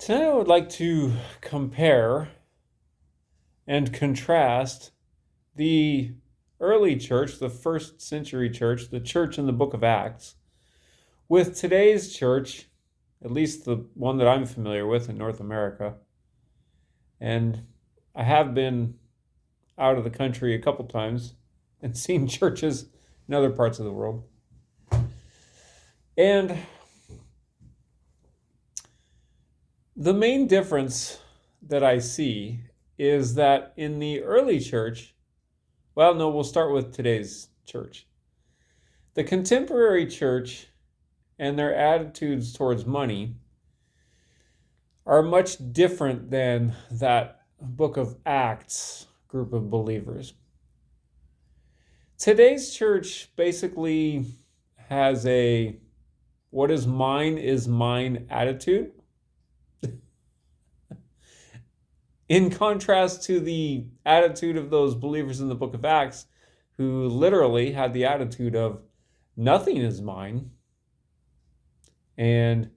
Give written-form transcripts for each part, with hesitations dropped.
Tonight I would like to compare and contrast the early church, the first century church, the church in the book of Acts, with today's church, at least the one that I'm familiar with in North America. And I have been out of the country a couple times and seen churches in other parts of the world. And the main difference that I see is that in the early church, we'll start with today's church. The contemporary church and their attitudes towards money are much different than that book of Acts group of believers. Today's church basically has a what is mine attitude. In contrast to the attitude of those believers in the book of Acts, who literally had the attitude of nothing is mine. And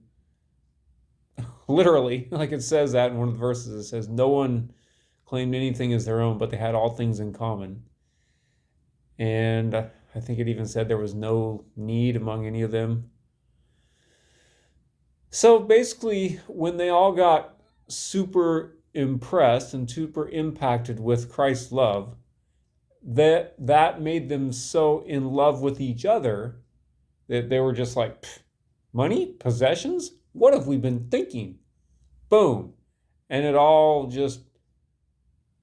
literally, like it says that in one of the verses, it says, no one claimed anything as their own, but they had all things in common. And I think it even said there was no need among any of them. So basically, when they all got super impressed and super impacted with Christ's love, that made them so in love with each other that they were just like, money, possessions, what have we been thinking? Boom. And it all just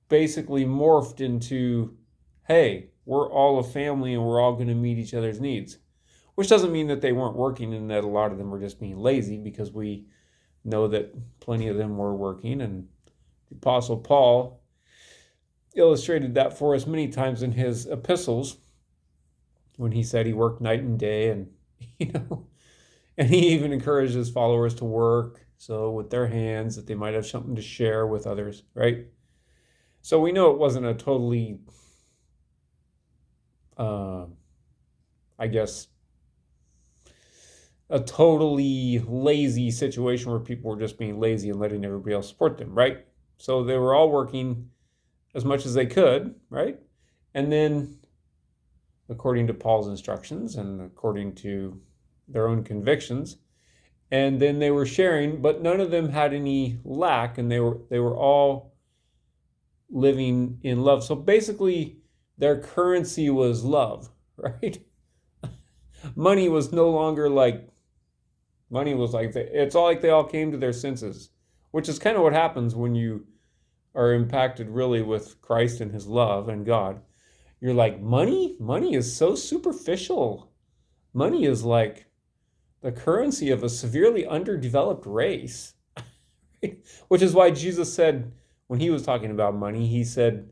basically morphed into, hey, we're all a family and we're all going to meet each other's needs. Which doesn't mean that they weren't working and that a lot of them were just being lazy, because we know that plenty of them were working. And the Apostle Paul illustrated that for us many times in his epistles when he said he worked night and day, and and he even encouraged his followers to work so with their hands that they might have something to share with others, right? So we know it wasn't a totally a totally lazy situation where people were just being lazy and letting everybody else support them, right? So they were all working as much as they could, right? And then, according to Paul's instructions and according to their own convictions, and then they were sharing, but none of them had any lack, and they were all living in love. So basically, their currency was love, right? Money was no longer like, money was like, it's all like they all came to their senses, which is kind of what happens when you are impacted really with Christ and his love and God. You're like, money is so superficial. Money is like the currency of a severely underdeveloped race. Which is why Jesus said, when he was talking about money, he said,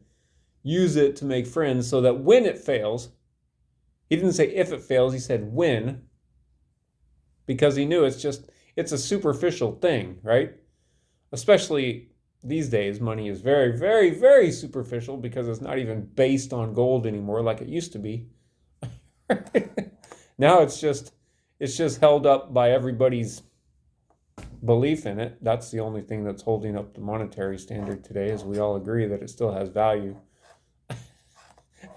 use it to make friends so that when it fails, he didn't say if it fails, he said when, because he knew it's a superficial thing, right? Especially these days, money is very, very, very superficial because it's not even based on gold anymore like it used to be. Now it's just held up by everybody's belief in it. That's the only thing that's holding up the monetary standard today, is we all agree that it still has value.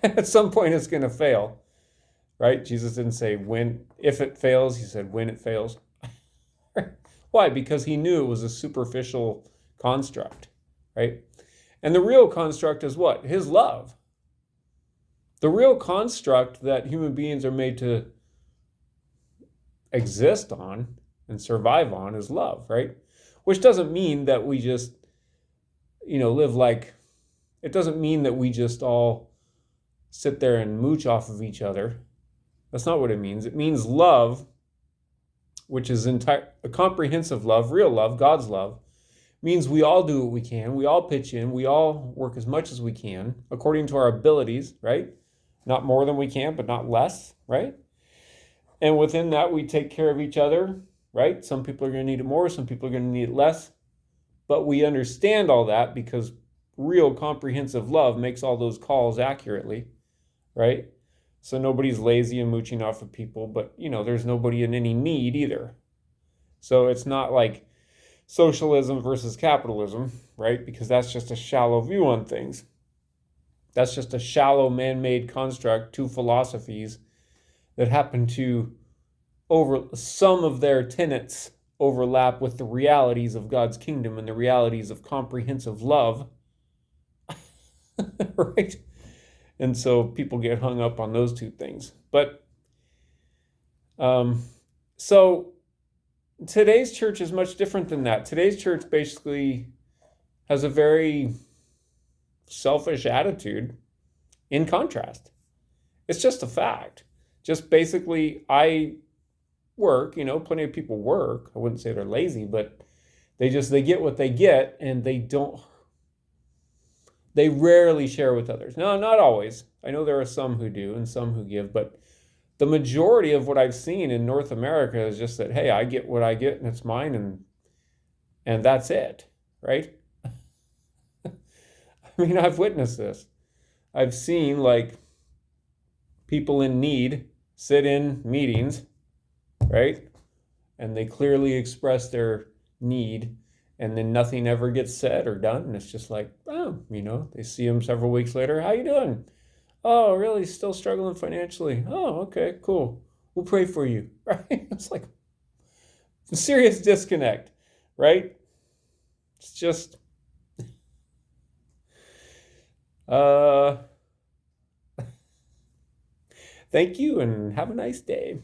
At some point it's going to fail, right? Jesus didn't say if it fails, he said when it fails. Why? Because he knew it was a superficial construct, right? And the real construct is what? His love. The real construct that human beings are made to exist on and survive on is love, right? Which doesn't mean that we just, live like, it doesn't mean that we just all sit there and mooch off of each other. That's not what it means. It means love, which is a comprehensive love, real love, God's love, means we all do what we can. We all pitch in. We all work as much as we can according to our abilities, right? Not more than we can, but not less, right? And within that, we take care of each other, right? Some people are going to need it more. Some people are going to need it less. But we understand all that because real comprehensive love makes all those calls accurately, right? So nobody's lazy and mooching off of people, but there's nobody in any need either. So it's not like socialism versus capitalism, right? Because that's just a shallow view on things. That's just a shallow man-made construct, two philosophies that happen to over some of their tenets overlap with the realities of God's kingdom and the realities of comprehensive love, right? And so people get hung up on those two things. But so today's church is much different than that. Today's church basically has a very selfish attitude in contrast. It's just a fact. Just basically, I work, plenty of people work. I wouldn't say they're lazy, but they get what they get, and they rarely share with others. No, not always. I know there are some who do and some who give, but the majority of what I've seen in North America is just that, hey, I get what I get and it's mine, and that's it, right? I mean, I've witnessed this. I've seen people in need sit in meetings, right? And they clearly express their need, and then nothing ever gets said or done. And it's just like, oh, they see them several weeks later. How you doing? Oh, really? Still struggling financially? Oh, okay, cool. We'll pray for you, right? It's like a serious disconnect, right? It's just, thank you and have a nice day.